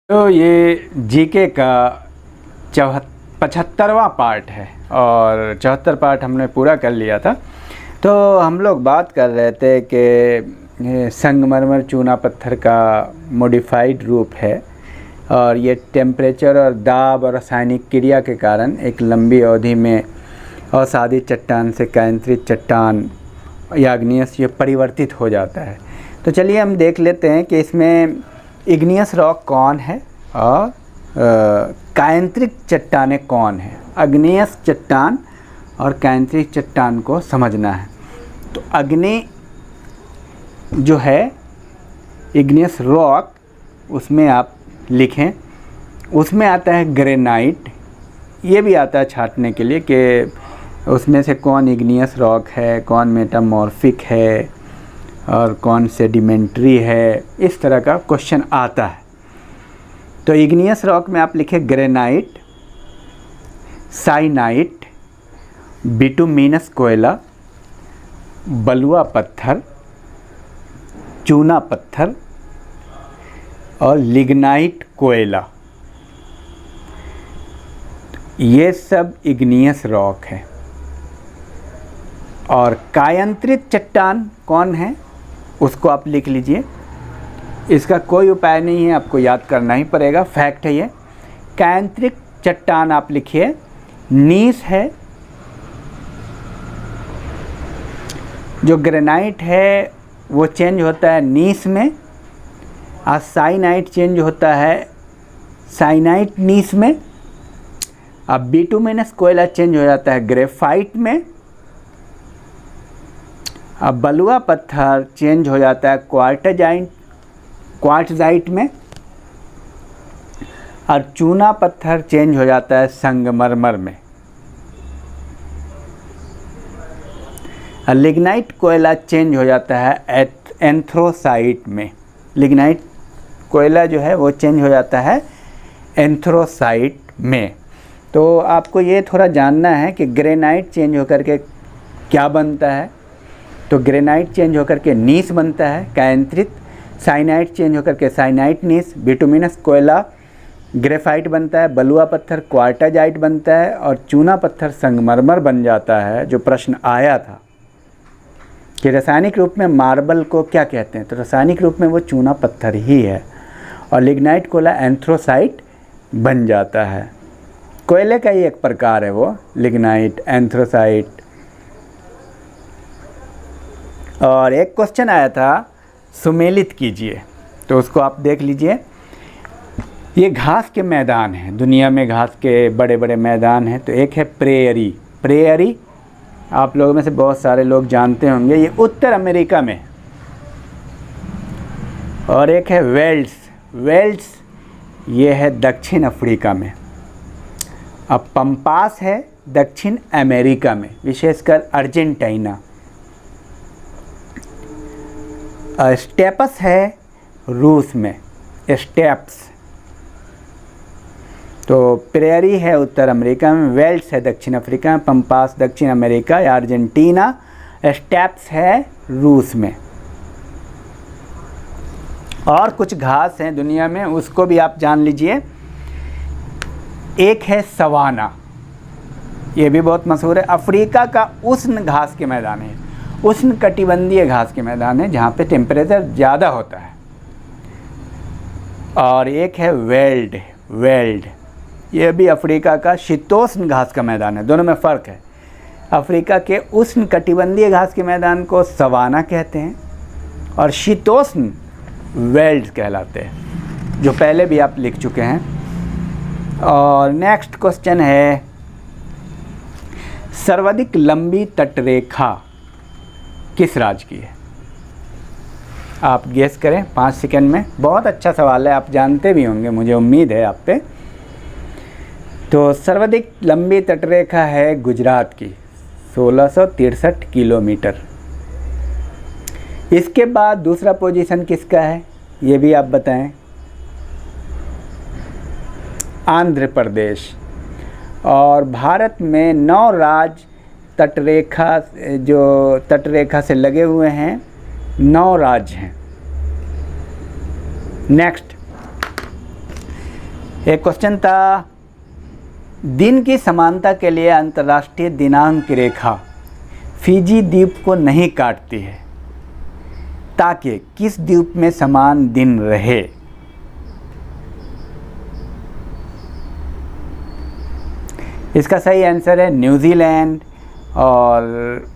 तो ये जीके का 75वां पार्ट है और 74 पार्ट हमने पूरा कर लिया था। तो हम लोग बात कर रहे थे कि संगमरमर चूना पत्थर का मॉडिफाइड रूप है और ये टेम्परेचर और दाब और रासायनिक क्रिया के कारण एक लंबी अवधि में असादी चट्टान से कायांतरित चट्टान या इग्नियस ये परिवर्तित हो जाता है। तो चलिए हम देख लेते हैं कि इसमें इग्नियस रॉक कौन है और कायांतरिक चट्टानें कौन है। अग्नेयस चट्टान और कायांतरिक चट्टान को समझना है। तो अग्नि जो है इग्नियस रॉक, उसमें आप लिखें, उसमें आता है ग्रेनाइट। ये भी आता है छांटने के लिए कि उसमें से कौन इग्नियस रॉक है, कौन मेटामॉर्फिक है और कौन सेडिमेंट्री है। इस तरह का क्वेश्चन आता है। तो इग्नियस रॉक में आप लिखें ग्रेनाइट, साइनाइट, बिटुमिनस कोयला, बलुआ पत्थर, चूना पत्थर और लिग्नाइट कोयला। ये सब इग्नियस रॉक है। और कायांतरित चट्टान कौन है उसको आप लिख लीजिए। इसका कोई उपाय नहीं है, आपको याद करना ही पड़ेगा, फैक्ट है ये। कायांतरित चट्टान आप लिखिए, नीस है, जो ग्रेनाइट है वो चेंज होता है नीस में, और साइनाइट चेंज होता है साइनाइट नीस में। अब बिटुमिनस कोयला चेंज हो जाता है ग्रेफाइट में। अब बलुआ पत्थर चेंज हो जाता है क्वार्टजाइट में, और चूना पत्थर चेंज हो जाता है संगमरमर में। लिग्नाइट कोयला चेंज हो जाता है एंथ्रोसाइट में। लिग्नाइट कोयला जो है वो चेंज हो जाता है एंथ्रोसाइट में। तो आपको ये थोड़ा जानना है कि ग्रेनाइट चेंज होकर के क्या बनता है। तो ग्रेनाइट चेंज होकर के नीस बनता है कायांतरित, साइनाइट चेंज होकर के साइनाइट नीस, बिटुमिनस कोयला ग्रेफाइट बनता है, बलुआ पत्थर क्वार्टाजाइट बनता है और चूना पत्थर संगमरमर बन जाता है। जो प्रश्न आया था कि रासायनिक रूप में मार्बल को क्या कहते हैं, तो रासायनिक रूप में वो चूना पत्थर ही है। और लिग्नाइट कोयला एंथ्रोसाइट बन जाता है। कोयले का ही एक प्रकार है वो, लिग्नाइट, एंथ्रोसाइट। और एक क्वेश्चन आया था, सुमेलित कीजिए, तो उसको आप देख लीजिए। ये घास के मैदान हैं, दुनिया में घास के बड़े बड़े मैदान हैं। तो एक है प्रेयरी। प्रेयरी आप लोगों में से बहुत सारे लोग जानते होंगे, ये उत्तर अमेरिका में। और एक है वेल्ड्स। वेल्ड्स ये है दक्षिण अफ्रीका में। अब पंपास है दक्षिण अमेरिका में, विशेषकर अर्जेंटीना। स्टेपस है रूस में, स्टेप्स। तो प्रेयरी है उत्तर अमेरिका में, वेल्ड्स है दक्षिण अफ्रीका में, पंपास दक्षिण अमेरिका या अर्जेंटीना, स्टेप्स है रूस में। और कुछ घास हैं दुनिया में, उसको भी आप जान लीजिए। एक है सवाना, ये भी बहुत मशहूर है। अफ्रीका का उष्ण घास के मैदान है, उष्ण कटिबंधीय घास के मैदान है जहाँ पे टेम्परेचर ज़्यादा होता है। और एक है वेल्ड। वेल्ड ये भी अफ्रीका का शीतोष्ण घास का मैदान है। दोनों में फ़र्क है। अफ्रीका के उष्ण कटिबंधीय घास के मैदान को सवाना कहते हैं और शीतोष्ण वेल्ड कहलाते हैं, जो पहले भी आप लिख चुके हैं। और नेक्स्ट क्वेश्चन है, सर्वाधिक लंबी तटरेखा किस राज्य की है? आप गेस करें 5 सेकंड में। बहुत अच्छा सवाल है, आप जानते भी होंगे, मुझे उम्मीद है आप पे। तो सर्वाधिक लंबी तटरेखा है गुजरात की, 1663 किलोमीटर। इसके बाद दूसरा पोजीशन किसका है ये भी आप बताएं। आंध्र प्रदेश। और भारत में 9 राज्य तटरेखा, जो तटरेखा से लगे हुए हैं, 9 राज्य हैं। नेक्स्ट, एक क्वेश्चन था, दिन की समानता के लिए अंतर्राष्ट्रीय दिनांक रेखा फिजी द्वीप को नहीं काटती है, ताकि किस द्वीप में समान दिन रहे? इसका सही आंसर है न्यूजीलैंड। और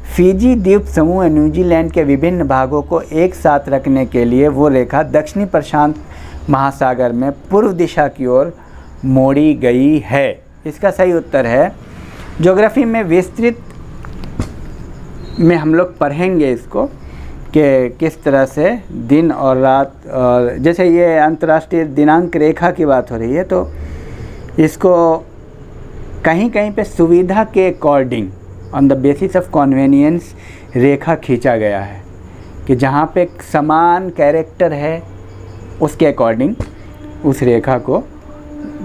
फिजी द्वीप समूह न्यूजीलैंड के विभिन्न भागों को एक साथ रखने के लिए वो रेखा दक्षिणी प्रशांत महासागर में पूर्व दिशा की ओर मोड़ी गई है। इसका सही उत्तर है, ज्योग्राफी में विस्तृत में हम लोग पढ़ेंगे इसको कि किस तरह से दिन और रात, और जैसे ये अंतर्राष्ट्रीय दिनांक रेखा की बात हो रही है तो इसको कहीं कहीं पे सुविधा के according on the basis of convenience रेखा खींचा गया है कि जहाँ पे समान कैरेक्टर है उसके अकॉर्डिंग उस रेखा को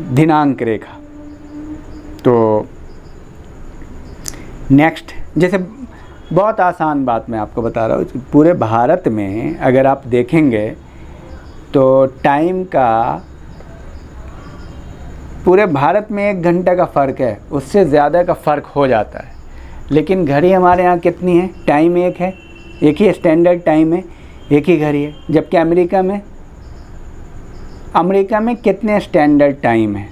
दिनांक रेखा। तो नेक्स्ट, जैसे बहुत आसान बात मैं आपको बता रहा हूँ, पूरे भारत में अगर आप देखेंगे तो टाइम का पूरे भारत में 1 घंटा का फ़र्क है, उससे ज़्यादा का फ़र्क हो जाता है। लेकिन घड़ी हमारे यहाँ कितनी है? टाइम एक है, एक ही स्टैंडर्ड टाइम है, एक ही घड़ी है। जबकि अमेरिका में कितने स्टैंडर्ड टाइम है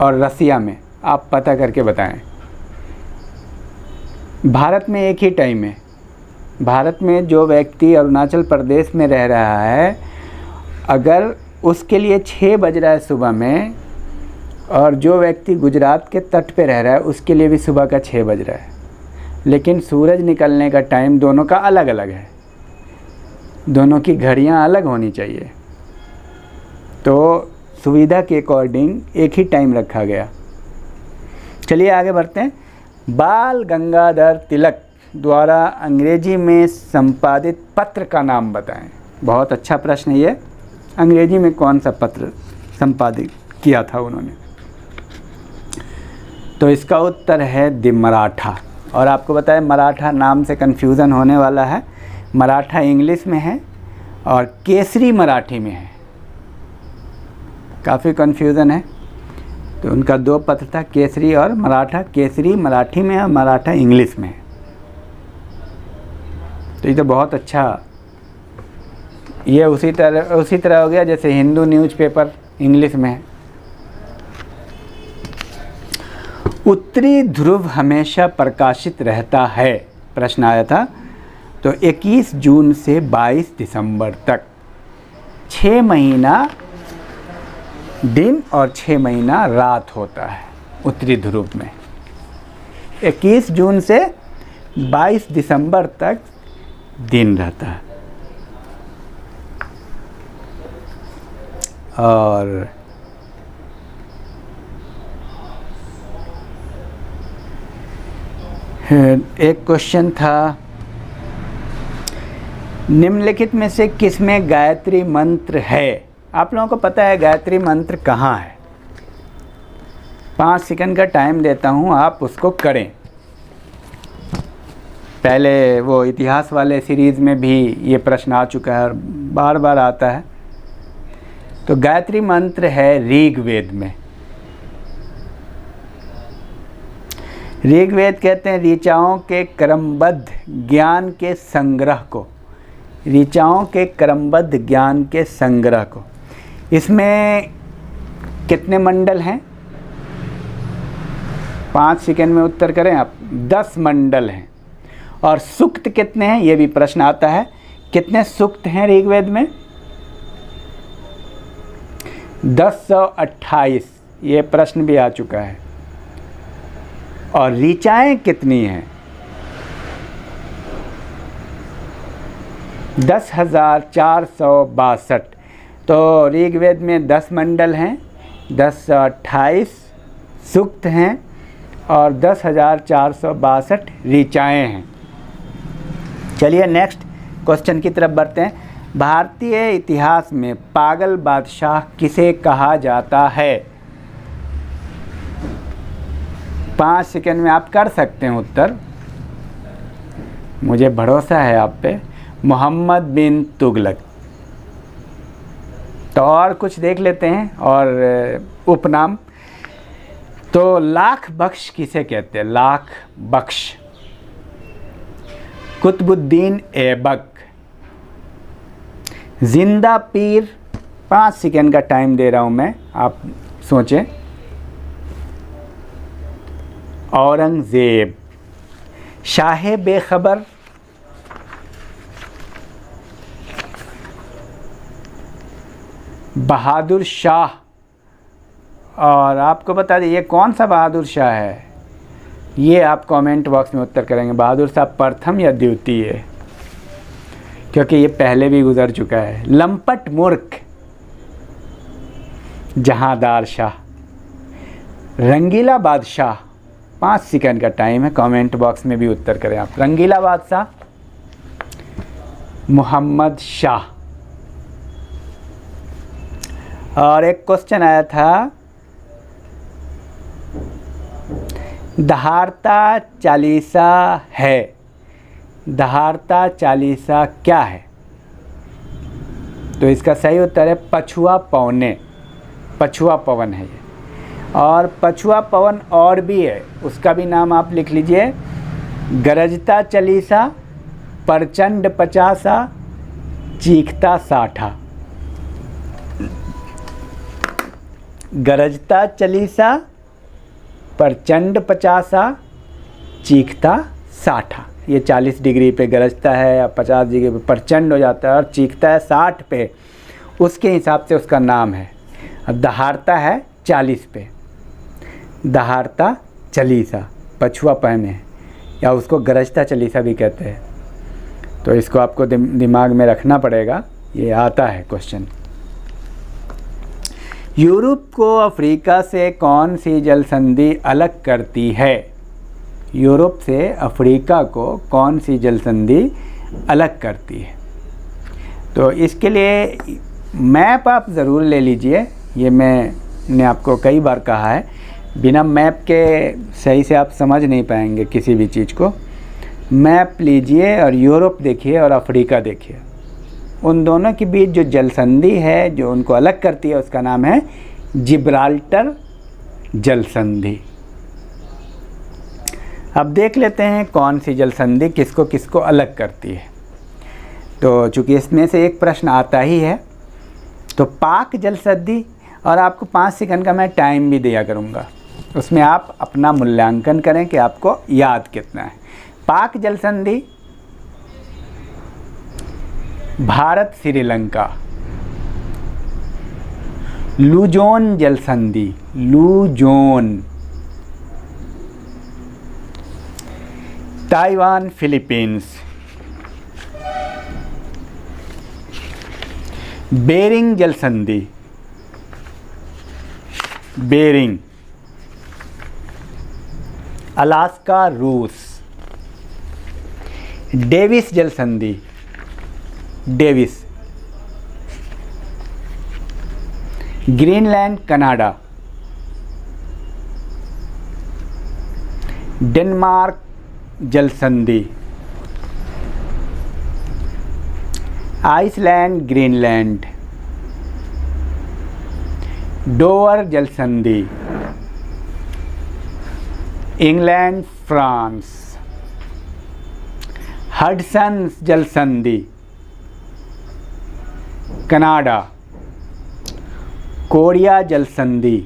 और रसिया में, आप पता करके बताएं। भारत में एक ही टाइम है। भारत में जो व्यक्ति अरुणाचल प्रदेश में रह रहा है, अगर उसके लिए 6 बज रहा है सुबह में, और जो व्यक्ति गुजरात के तट पे रह रहा है उसके लिए भी सुबह का 6 बज रहा है, लेकिन सूरज निकलने का टाइम दोनों का अलग अलग है। दोनों की घड़ियां अलग होनी चाहिए, तो सुविधा के अकॉर्डिंग एक ही टाइम रखा गया। चलिए आगे बढ़ते हैं। बाल गंगाधर तिलक द्वारा अंग्रेजी में संपादित पत्र का नाम बताएं। बहुत अच्छा प्रश्न है ये। अंग्रेजी में कौन सा पत्र संपादित किया था उन्होंने? तो इसका उत्तर है द मराठा। और आपको बताया मराठा नाम से कन्फ्यूज़न होने वाला है। मराठा इंग्लिश में है और केसरी मराठी में है, काफ़ी कन्फ्यूज़न है। तो उनका 2 पत्र था, केसरी और मराठा। केसरी मराठी में है और मराठा इंग्लिश में है। तो ये तो बहुत अच्छा, ये उसी तरह हो गया जैसे हिंदू न्यूज़पेपर इंग्लिश में है। उत्तरी ध्रुव हमेशा प्रकाशित रहता है, प्रश्न आया था। तो 21 जून से 22 दिसंबर तक 6 महीना दिन और 6 महीना रात होता है उत्तरी ध्रुव में। 21 जून से 22 दिसंबर तक दिन रहता है। और एक क्वेश्चन था, निम्नलिखित में से किसमें गायत्री मंत्र है? आप लोगों को पता है गायत्री मंत्र कहाँ है? 5 सेकंड का टाइम देता हूँ, आप उसको करें। पहले वो इतिहास वाले सीरीज़ में भी ये प्रश्न आ चुका है और बार बार आता है। तो गायत्री मंत्र है ऋग्वेद में। ऋग्वेद कहते हैं ऋचाओं के क्रमबद्ध ज्ञान के संग्रह को, ऋचाओं के क्रमबद्ध ज्ञान के संग्रह को। इसमें कितने मंडल हैं? 5 सेकंड में उत्तर करें आप। 10 मंडल हैं। और सूक्त कितने हैं ये भी प्रश्न आता है। कितने सूक्त हैं ऋग्वेद में? 1028, ये प्रश्न भी आ चुका है। और ऋचाएं कितनी हैं? 10,462। तो ऋग्वेद में 10 मंडल हैं, 1028 सूक्त हैं और 10,462 ऋचाएं हैं। चलिए नेक्स्ट क्वेश्चन की तरफ बढ़ते हैं। भारतीय इतिहास में पागल बादशाह किसे कहा जाता है? 5 सेकंड में आप कर सकते हैं उत्तर, मुझे भरोसा है आप पे। मोहम्मद बिन तुगलक। तो और कुछ देख लेते हैं और उपनाम। तो लाख बख्श किसे कहते हैं? लाख बख्श, कुतुबुद्दीन ऐबक, जिंदा पीर। 5 सेकंड का टाइम दे रहा हूं मैं, आप सोचें। औरंगजेब, शाह बेखबर, बहादुर शाह। और आपको बता दें ये कौन सा बहादुर शाह है, ये आप कमेंट बॉक्स में उत्तर करेंगे। बहादुर शाह प्रथम या द्वितीय, क्योंकि ये पहले भी गुजर चुका है। लंपट मूर्ख, जहांदार शाह। रंगीला बादशाह, 5 सेकंड का टाइम है, कमेंट बॉक्स में भी उत्तर करें आप। रंगीला बादशाह, मोहम्मद शाह। और एक क्वेश्चन आया था, दहाड़ता चालीसा है, दहाड़ता चालीसा क्या है? तो इसका सही उत्तर है पछुआ पवने, पछुआ पवन है ये। और पछुआ पवन और भी है, उसका भी नाम आप लिख लीजिए। गरजता चालीसा, प्रचंड पचासा, चीखता साठा। गरजता चालीसा, प्रचंड पचासा, चीखता साठा। ये 40 डिग्री पे गरजता है या 50 डिग्री पे प्रचंड हो जाता है, और चीखता है 60 पे, उसके हिसाब से उसका नाम है। अब दहाड़ता है 40 पे, दहाड़ता चालीसा, पछुआ पहने, या उसको गरजता चालीसा भी कहते हैं। तो इसको आपको दिमाग में रखना पड़ेगा, ये आता है क्वेश्चन। यूरोप को अफ्रीका से कौन सी जल संधि अलग करती है? यूरोप से अफ्रीका को कौन सी जल संधि अलग करती है? तो इसके लिए मैप आप ज़रूर ले लीजिए। ये मैंने आपको कई बार कहा है, बिना मैप के सही से आप समझ नहीं पाएंगे किसी भी चीज़ को। मैप लीजिए और यूरोप देखिए और अफ्रीका देखिए, उन दोनों के बीच जो जल संधि है जो उनको अलग करती है, उसका नाम है जिब्राल्टर जल संधि। अब देख लेते हैं कौन सी जल संधि किसको किसको अलग करती है। तो चूँकि इसमें से एक प्रश्न आता ही है, तो पाक जल संधि, और आपको 5 सेकंड का मैं टाइम भी दिया करूँगा, उसमें आप अपना मूल्यांकन करें कि आपको याद कितना है। पाक जल संधि, भारत श्रीलंका। लुजोन जल संधि, लुजोन, ताइवान फिलीपींस। बेरिंग जल संधि, बेरिंग, अलास्का रूस। डेविस जल संधि, डेविस, ग्रीनलैंड कनाडा। डेनमार्क जल संधि, आइसलैंड ग्रीनलैंड। डोवर जल संधि, इंग्लैंड फ्रांस। हडसन जल संधि, कनाडा। कोरिया जल संधि,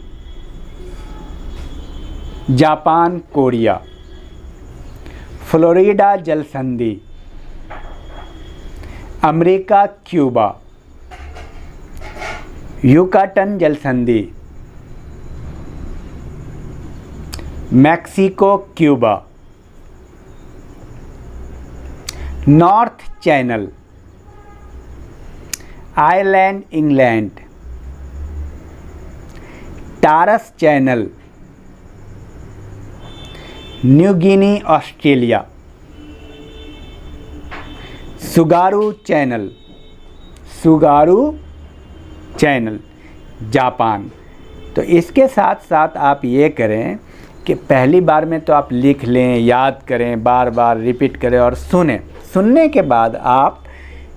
जापान कोरिया। फ्लोरिडा जल संधि, अमेरिका क्यूबा। युकाटन जल संधि, Mexico Cuba. North channel, Ireland England. Torres channel, New Guinea Australia. Tsugaru channel, Tsugaru channel, Japan. तो इसके साथ साथ आप ये करें कि पहली बार में तो आप लिख लें, याद करें, बार बार रिपीट करें और सुने। सुनने के बाद आप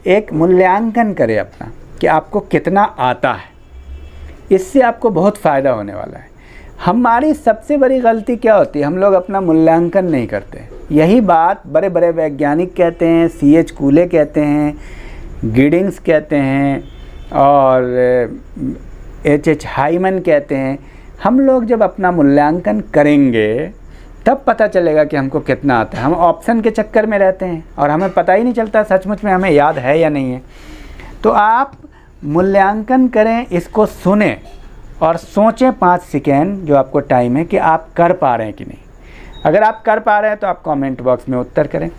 एक मूल्यांकन करें अपना कि आपको कितना आता है। इससे आपको बहुत फ़ायदा होने वाला है। हमारी सबसे बड़ी गलती क्या होती है, हम लोग अपना मूल्यांकन नहीं करते। यही बात बड़े बड़े वैज्ञानिक कहते हैं, C.H. कूले कहते हैं, गिडिंग्स कहते हैं और H.H. हाइमन कहते हैं। हम लोग जब अपना मूल्यांकन करेंगे तब पता चलेगा कि हमको कितना आता है। हम ऑप्शन के चक्कर में रहते हैं और हमें पता ही नहीं चलता सचमुच में हमें याद है या नहीं है। तो आप मूल्यांकन करें, इसको सुने और सोचें 5 सेकेंड जो आपको टाइम है कि आप कर पा रहे हैं कि नहीं। अगर आप कर पा रहे हैं तो आप कमेंट बॉक्स में उत्तर करें,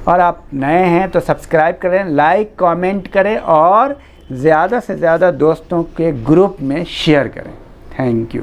और आप नए हैं तो सब्सक्राइब करें, लाइक कमेंट करें और ज़्यादा से ज़्यादा दोस्तों के ग्रुप में शेयर करें। Thank you.